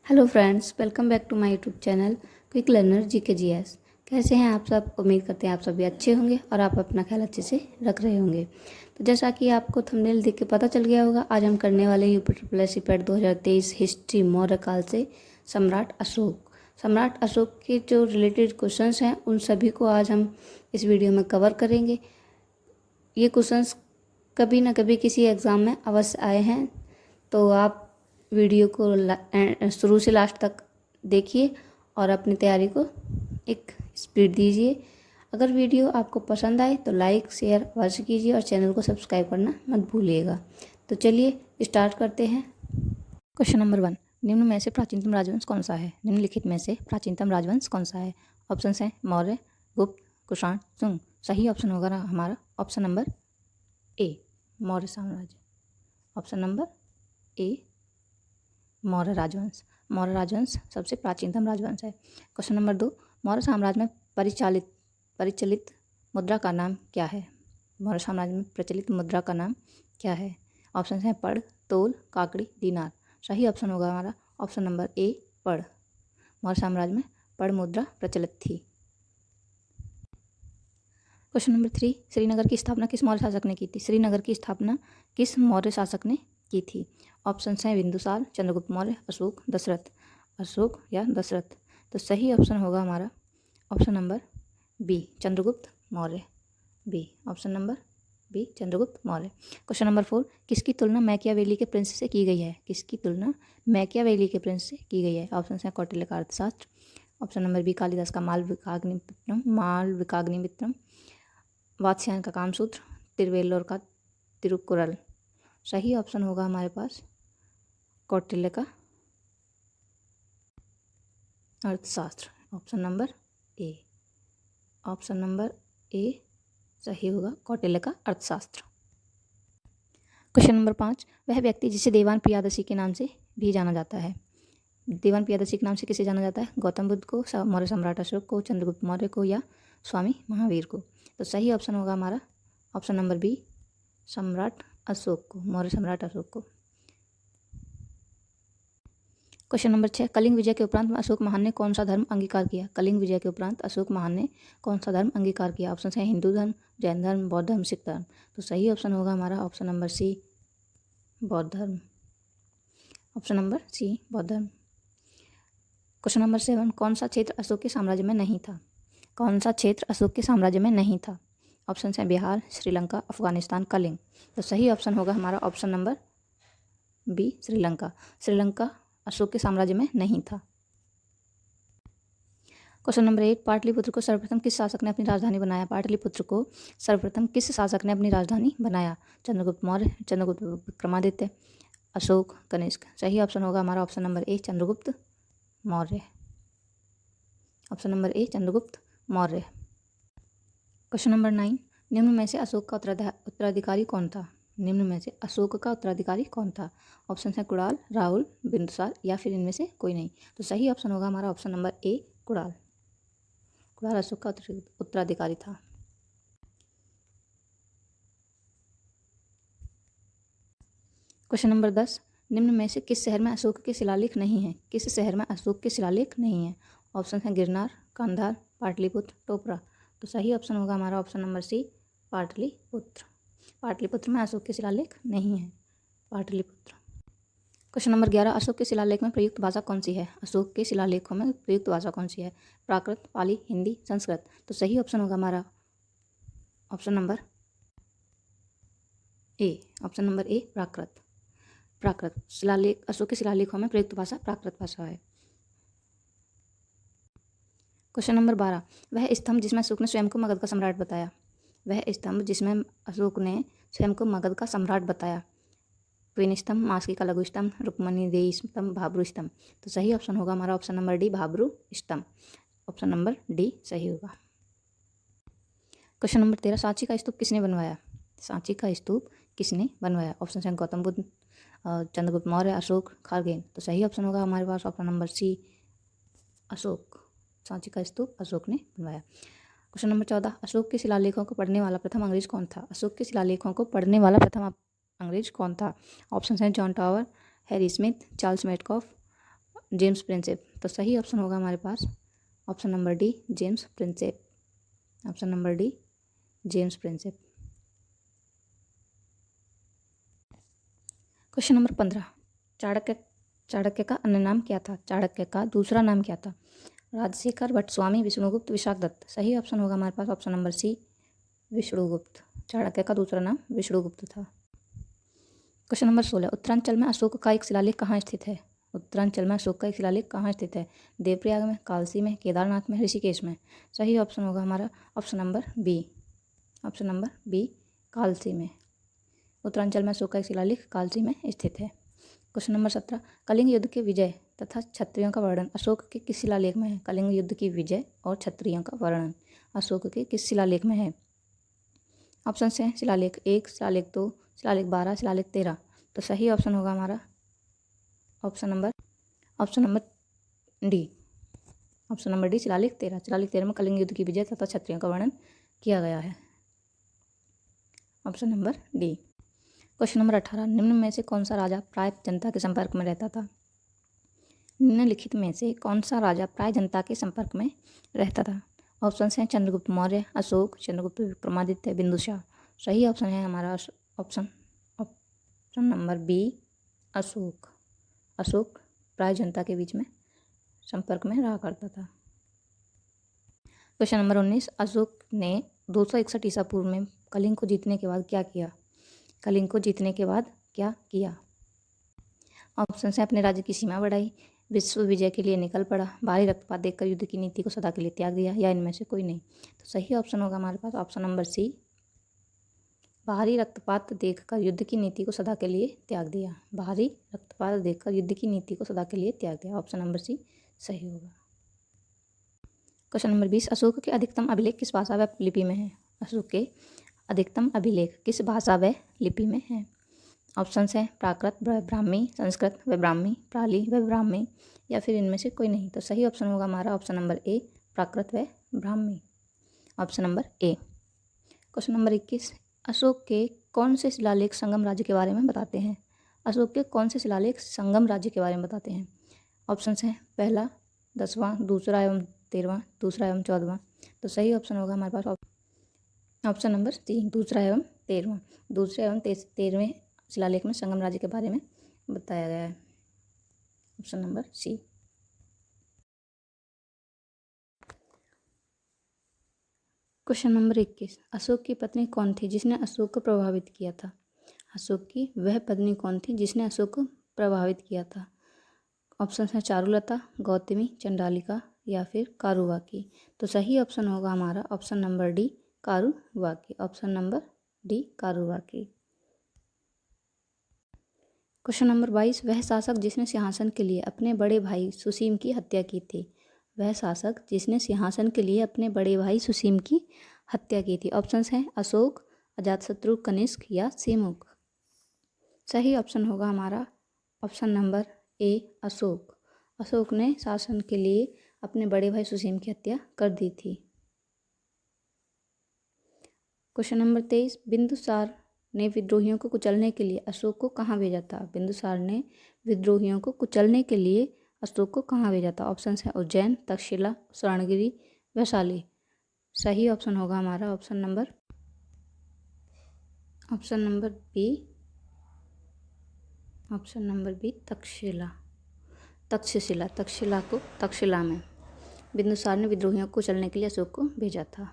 Hello friends, welcome back to my YouTube channel quick learner GK GS. कैसे हैं आप सब? उम्मीद करते हैं आप सभी अच्छे होंगे और आप अपना ख्याल अच्छे से रख रहे होंगे। तो जैसा कि आपको थंबनेल देख के पता चल गया होगा, आज हम करने वाले यूपी पेट 2023 हिस्ट्री मौर्य काल से सम्राट अशोक के जो रिलेटेड क्वेश्चंस हैं उन सभी को आज हम इस वीडियो में कवर करेंगे। ये क्वेश्चंस कभी ना कभी किसी एग्ज़ाम में अवश्य आए हैं, तो आप वीडियो को शुरू से लास्ट तक देखिए और अपनी तैयारी को एक स्पीड दीजिए। अगर वीडियो आपको पसंद आए तो लाइक शेयर अवश्य कीजिए और चैनल को सब्सक्राइब करना मत भूलिएगा। तो चलिए स्टार्ट करते हैं। क्वेश्चन नंबर 1, निम्न में से प्राचीनतम राजवंश कौन सा है? निम्नलिखित में से प्राचीनतम राजवंश कौन सा है? ऑप्शन हैं मौर्य, गुप्त, कुषाण, शुंग। सही ऑप्शन होगा हमारा ऑप्शन नंबर ए, मौर्य साम्राज्य। ऑप्शन नंबर ए, मौर्य राजवंश। मौर्य राजवंश सबसे प्राचीनतम राजवंश है। क्वेश्चन नंबर 2, मौर्य साम्राज्य में परिचलित मुद्रा का नाम क्या है? मौर्य साम्राज्य में प्रचलित मुद्रा का नाम क्या है? ऑप्शन हैं पड़, तोल, काकड़ी, दीनार। सही ऑप्शन होगा हमारा ऑप्शन नंबर ए, पड़। मौर्य साम्राज्य में पड़ मुद्रा प्रचलित थी। क्वेश्चन नंबर 3, श्रीनगर की स्थापना किस मौर्य शासक ने की थी? श्रीनगर की स्थापना किस मौर्य शासक ने की थी? ऑप्शन हैं बिंदुसार, चंद्रगुप्त मौर्य, अशोक, दशरथ। अशोक या दशरथ। तो सही ऑप्शन होगा हमारा option number B, Chandragupta Maurya. B, option number B, Chandragupta Maurya. Question number 4, किसकी तुलना मैकियावेली के प्रिंस से की गई है? किसकी तुलना मैकियावेली के प्रिंस से की गई है? ऑप्शन हैं कौटिल्य का अर्थशास्त्र। ऑप्शन नंबर बी, कालिदास का मालविकाग्निमित्रम। वात्स्यायन का कामसूत्र, तिरुवेल्लोर का तिरुकुरल। सही ऑप्शन होगा हमारे पास कौटिल्य का अर्थशास्त्र। Option number A, option number ए सही होगा कौटिल्य का अर्थशास्त्र। क्वेश्चन नंबर 5, वह व्यक्ति जिसे देवान प्रियादसी के नाम से भी जाना जाता है। देवान प्रियादसी के नाम से किसे जाना जाता है? गौतम बुद्ध को, मौर्य सम्राट अशोक को, चंद्रगुप्त मौर्य को या स्वामी महावीर को। तो सही ऑप्शन होगा हमारा ऑप्शन नंबर बी, सम्राट अशोक को, मौर्य सम्राट अशोक को। क्वेश्चन नंबर 6, कलिंग विजय के उपरांत अशोक महान ने कौन सा धर्म अंगीकार किया? कलिंग विजय के उपरांत अशोक महान ने कौन सा धर्म अंगीकार किया? ऑप्शन हैं हिंदू धर्म, जैन धर्म, बौद्ध धर्म, सिख धर्म। तो सही ऑप्शन होगा हमारा ऑप्शन नंबर सी, बौद्ध धर्म। ऑप्शन नंबर सी, बौद्ध धर्म। क्वेश्चन नंबर 7, कौन सा क्षेत्र अशोक के साम्राज्य में नहीं था? कौन सा क्षेत्र अशोक के साम्राज्य में नहीं था? ऑप्शन हैं बिहार, श्रीलंका, अफगानिस्तान, कलिंग। तो सही ऑप्शन होगा हमारा option number B, Sri Lanka. Sri Lanka Ashok के साम्राज्य में नहीं था। क्वेश्चन नंबर 8, पाटलिपुत्र को सर्वप्रथम किस शासक ने अपनी राजधानी बनाया? पाटलिपुत्र को सर्वप्रथम किस शासक ने अपनी राजधानी बनाया? चंद्रगुप्त मौर्य, चंद्रगुप्त विक्रमादित्य, अशोक, कनिष्क। सही ऑप्शन होगा हमारा ऑप्शन नंबर ए, चंद्रगुप्त मौर्य। ऑप्शन नंबर ए, चंद्रगुप्त मौर्य। क्वेश्चन नंबर 9, निम्न में से अशोक का उत्तराधिकारी कौन था? निम्न में से अशोक का उत्तराधिकारी कौन था? ऑप्शन हैं कुणाल, राहुल, बिंदुसार या फिर इनमें से कोई नहीं। तो सही ऑप्शन होगा हमारा ऑप्शन नंबर ए, कुणाल। कुणाल अशोक का उत्तराधिकारी था। क्वेश्चन नंबर 10, निम्न में से किस शहर में अशोक के शिलालेख नहीं है? किस शहर में अशोक के शिलालेख नहीं है? ऑप्शन हैं गिरनार, कांधार, पाटलिपुत्र, टोपरा। तो सही ऑप्शन होगा हमारा option number C, Pataliputra. Pataliputra में अशोक के शिलालेख नहीं है, पाटलिपुत्र। क्वेश्चन नंबर 11, अशोक के शिलालेख में प्रयुक्त भाषा कौन सी है? अशोक के शिलालेखों में प्रयुक्त भाषा कौन सी है? प्राकृत, पाली, हिंदी, संस्कृत। तो सही ऑप्शन होगा हमारा option number A, option number A, Prakrit. Prakrit शिलालेख, अशोक के शिलालेखों में प्रयुक्त भाषा प्राकृत भाषा है। क्वेश्चन नंबर 12, वह स्तंभ जिसमें अशोक ने स्वयं को मगध का सम्राट बताया। वह स्तंभ जिसमें अशोक ने स्वयं को मगध का सम्राट बताया। क्वीन स्तंभ, मास्की का लघु स्तंभ, रुक्मणी देई स्तंभ, भाब्रू स्तंभ। तो सही ऑप्शन होगा हमारा ऑप्शन नंबर डी, भाब्रू स्तंभ। ऑप्शन नंबर डी सही होगा। क्वेश्चन नंबर 13, सांची का स्तूप किसने बनवाया? सांची का स्तूप किसने बनवाया? ऑप्शन हैं गौतम बुद्ध, चंद्रगुप्त मौर्य, अशोक, खारगेन। तो सही ऑप्शन होगा हमारे पास option number C, Ashoka. Sanchi का स्तूप अशोक ने बनवाया। क्वेश्चन नंबर 14, अशोक के शिलालेखों को पढ़ने वाला प्रथम अंग्रेज कौन था? अशोक के शिलालेखों को पढ़ने वाला प्रथम अंग्रेज कौन था? ऑप्शन हैं John Tower, Harry Smith, Charles Metcalfe, James Prinsep. तो सही ऑप्शन होगा हमारे पास option number D, James Prinsep. Option number D, James Prinsep. Question number 15, Chanakya का अन्य नाम क्या था? चाणक्य का दूसरा नाम क्या था? राजशेखर, भट्ट स्वामी, विष्णुगुप्त, विशाखदत्त। सही ऑप्शन होगा हमारे पास option number C, Vishnugupta. Chanakya का दूसरा नाम विष्णुगुप्त था। क्वेश्चन नंबर 16, उत्तरांचल में अशोक का एक शिलालेख कहाँ स्थित है? उत्तरांचल में अशोक का एक शिलालेख कहाँ स्थित है? देवप्रयाग में, कालसी में, केदारनाथ में, ऋषिकेश में। सही ऑप्शन होगा हमारा option number B, option number B, Kalsi में। उत्तरांचल में अशोक का एक शिलालेख कालसी में स्थित है। क्वेश्चन नंबर 17, कलिंग युद्ध के विजय तथा क्षत्रियों का वर्णन अशोक के किस शिलालेख में है? कलिंग युद्ध की विजय और क्षत्रियों का वर्णन अशोक के किस शिलालेख में है? ऑप्शन से शिलालेख 1, शिलालेख 2, शिलालेख 12, शिलालेख 13। तो सही ऑप्शन होगा हमारा option number D, option number D, शिलालेख 13। शिलालेख 13 में कलिंग युद्ध की विजय तथा क्षत्रियों का वर्णन किया गया है। Option number D. Question number 18, निम्न में से कौन सा राजा प्राय जनता के संपर्क में रहता था? निम्नलिखित में से कौन सा राजा प्राय जनता के संपर्क में रहता था? ऑप्शन हैं चंद्रगुप्त मौर्य, अशोक, चंद्रगुप्त विक्रमादित्य, बिंदुसार। सही ऑप्शन है हमारा option number B, Ashok. Ashok प्राय जनता के बीच में संपर्क में रहा करता था। क्वेश्चन नंबर 19, अशोक ने 261 ईसा पूर्व में कलिंग को जीतने के बाद क्या किया? कलिंग को जीतने के बाद क्या किया? ऑप्शन से अपने राज्य की सीमा बढ़ाई, विश्व विजय के लिए निकल पड़ा, भारी रक्तपात देखकर युद्ध की नीति को सदा के लिए त्याग दिया, या इनमें से कोई नहीं। तो सही ऑप्शन होगा हमारे पास ऑप्शन नंबर सी, भारी रक्तपात देखकर युद्ध की नीति को सदा के लिए त्याग दिया। भारी रक्तपात देखकर युद्ध की नीति को सदा के लिए त्याग दिया। ऑप्शन नंबर सी सही होगा। क्वेश्चन नंबर 20, अशोक के अधिकतम अभिलेख किस भाषा व लिपि में है? अशोक के अधिकतम अभिलेख किस भाषा व लिपि में है? ऑप्शन है प्राकृत व ब्राह्मी, संस्कृत व ब्राह्मी, पाली व ब्राह्मी, या फिर इनमें से कोई नहीं। तो सही ऑप्शन होगा हमारा ऑप्शन नंबर ए, प्राकृत व ब्राह्मी। ऑप्शन नंबर ए। क्वेश्चन नंबर 21, अशोक के कौन से शिलालेख संगम राज्य के बारे में बताते हैं? अशोक के कौन से शिलालेख संगम राज्य के बारे में बताते हैं? ऑप्शन हैं पहला 10वां, दूसरा एवं 13वां, दूसरा एवं 14वां। तो सही ऑप्शन होगा हमारे पास ऑप्शन नंबर सी, दूसरा एवं 13वां। दूसरे एवं 13वें शिलालेख में संगम राज्य के बारे में बताया गया है। Option number C. Question number 21, Ashok की पत्नी कौन थी जिसने अशोक को प्रभावित किया था? अशोक की वह पत्नी कौन थी जिसने अशोक को प्रभावित किया था? ऑप्शन है चारुलता, गौतमी, चंडालिका, या फिर कारुवाकी। तो सही ऑप्शन होगा हमारा option number D, Karuvaki. Option number D, Karuvaki. Question number 22, वह शासक जिसने सिंहासन के लिए अपने बड़े भाई सुसीम की हत्या की थी? वह शासक जिसने सिंहासन के लिए अपने बड़े भाई सुसीम की हत्या की थी। ऑप्शंस हैं अशोक, अजातशत्रु, कनिष्क, या सेमुक। सही ऑप्शन होगा हमारा ऑप्शन नंबर ए, अशोक। अशोक ने शासन के लिए अपने बड़े भाई सुसीम की हत्या कर दी थी। क्वेश्चन नंबर 23, बिंदुसार ने विद्रोहियों को कुचलने के लिए अशोक को कहाँ भेजा था? बिंदुसार ने विद्रोहियों को कुचलने के लिए अशोक को कहाँ भेजा था? ऑप्शन है उज्जैन, तक्षशिला, स्वर्णगिरी, वैशाली। सही ऑप्शन होगा हमारा option number B, option number B, Taxila में बिंदुसार ने विद्रोहियों को कुचलने के लिए अशोक को भेजा था।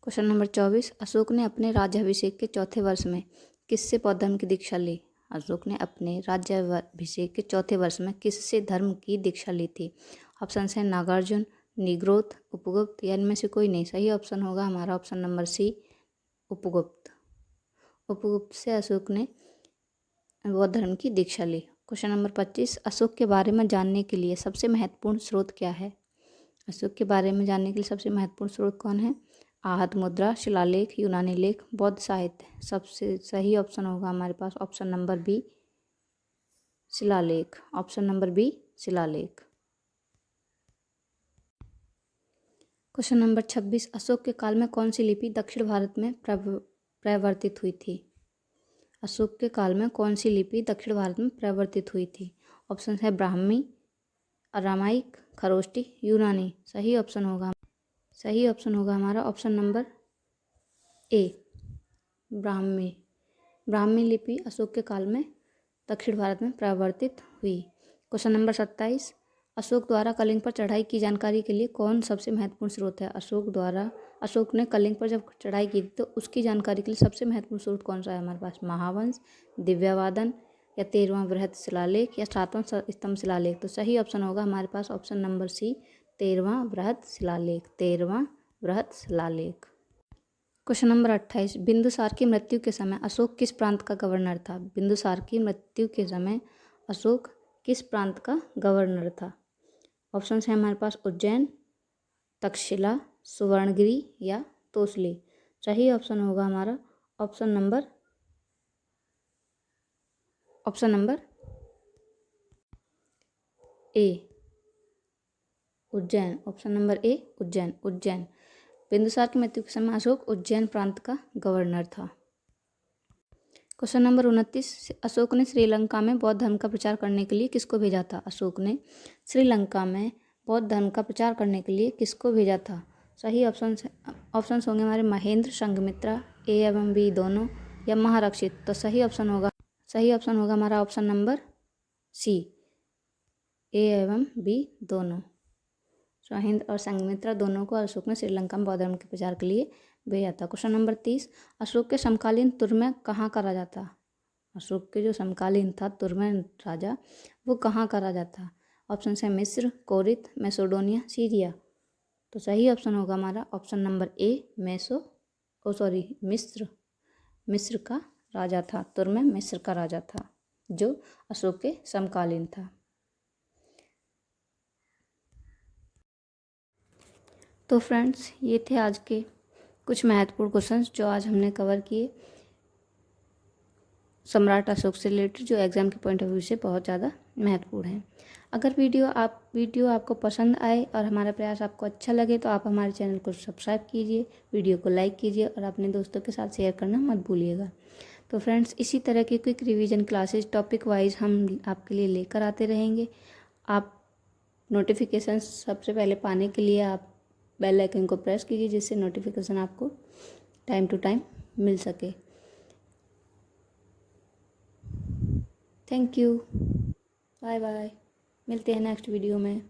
क्वेश्चन नंबर 24, अशोक ने अपने राज्याभिषेक के चौथे वर्ष में किससे बौद्ध धर्म की दीक्षा ली? अशोक ने अपने राज्याभिषेक के चौथे वर्ष में किससे धर्म की दीक्षा ली थी? ऑप्शन है नागार्जुन, निग्रोध, उपगुप्त, या इनमें से कोई नहीं। सही ऑप्शन होगा हमारा option number C, Upagupta. Upagupta से अशोक ने बौद्ध धर्म की दीक्षा ली। क्वेश्चन नंबर 25, अशोक के बारे में जानने के लिए सबसे महत्वपूर्ण स्रोत क्या है? अशोक के बारे में जानने के लिए सबसे महत्वपूर्ण स्रोत कौन है? आहत मुद्रा, शिलालेख, यूनानी लेख, बौद्ध साहित्य। सबसे सही ऑप्शन होगा हमारे पास ऑप्शन नंबर बी, शिलालेख। ऑप्शन नंबर बी, शिलालेख। क्वेश्चन नंबर 26, अशोक के काल में कौन सी लिपि दक्षिण भारत में प्रवर्तित हुई थी? अशोक के काल में कौन सी लिपि दक्षिण भारत में प्रवर्तित हुई थी? ऑप्शन है ब्राह्मी, अरामाइक, खरोष्टी, यूनानी। सही ऑप्शन होगा हमारा ऑप्शन नंबर ए, ब्राह्मी। ब्राह्मी लिपि अशोक के काल में दक्षिण भारत में प्रवर्तित हुई। क्वेश्चन नंबर 27, अशोक द्वारा कलिंग पर चढ़ाई की जानकारी के लिए कौन सबसे महत्वपूर्ण स्रोत है? अशोक ने कलिंग पर जब चढ़ाई की तो उसकी जानकारी के लिए सबसे महत्वपूर्ण स्रोत कौन सा है हमारे पास? महावंश, दिव्यवादन, या 13वां बृहत शिलालेख, या 7वां स्तंभ शिलालेख। तो सही ऑप्शन होगा हमारे पास ऑप्शन नंबर सी, 13वां बृहत शिलालेख। क्वेश्चन नंबर 28, बिंदुसार की मृत्यु के समय अशोक किस प्रांत का गवर्नर था? बिंदुसार की मृत्यु के समय अशोक किस प्रांत का गवर्नर था? ऑप्शन है हमारे पास उज्जैन, तक्षशिला, सुवर्णगिरी, या तोसली। सही ऑप्शन होगा हमारा option number A, Ujjain. Option number A, Ujjain. Bindusar की मृत्यु के समय अशोक उज्जैन प्रांत का गवर्नर था। क्वेश्चन नंबर 29, अशोक ने श्रीलंका में बौद्ध धर्म का प्रचार करने के लिए किसको भेजा था? अशोक ने श्रीलंका में बौद्ध धर्म का प्रचार करने के लिए किसको भेजा था? सही ऑप्शन होंगे हमारे महेंद्र, संघमित्रा, ए एवं बी दोनों, या महारक्षित। तो सही ऑप्शन होगा हमारा ऑप्शन नंबर सी, ए एवं बी दोनों। महेंद्र और संघमित्रा दोनों को अशोक ने श्रीलंका में बौद्ध धर्म के प्रचार के लिए भेजा था। क्वेश्चन नंबर 30, अशोक के समकालीन तुर्मे कहाँ का राजा था? अशोक के जो समकालीन था तुर्मे राजा, वो कहाँ का राजा था? ऑप्शन है मिस्र, कोरित, मैसेडोनिया, सीरिया। तो सही ऑप्शन होगा हमारा ऑप्शन नंबर ए, मिस्र का राजा था। तुर्मे मिस्र का राजा था जो अशोक के समकालीन था। तो फ्रेंड्स, ये थे आज के कुछ महत्वपूर्ण क्वेश्चंस जो आज हमने कवर किए सम्राट अशोक से रिलेटेड, जो एग्ज़ाम के पॉइंट ऑफ व्यू से बहुत ज़्यादा महत्वपूर्ण है। अगर वीडियो आपको पसंद आए और हमारा प्रयास आपको अच्छा लगे तो आप हमारे चैनल को सब्सक्राइब कीजिए, वीडियो को लाइक कीजिए और अपने दोस्तों के साथ शेयर करना मत भूलिएगा। तो फ्रेंड्स, इसी तरह की quick revision classes topic wise हम आपके लिए लेकर आते रहेंगे। आप नोटिफिकेशन सबसे पहले पाने के लिए आप बेल आइकन को प्रेस कीजिए, जिससे नोटिफिकेशन आपको टाइम टू टाइम मिल सके। थैंक यू, बाय बाय, मिलते हैं नेक्स्ट वीडियो में।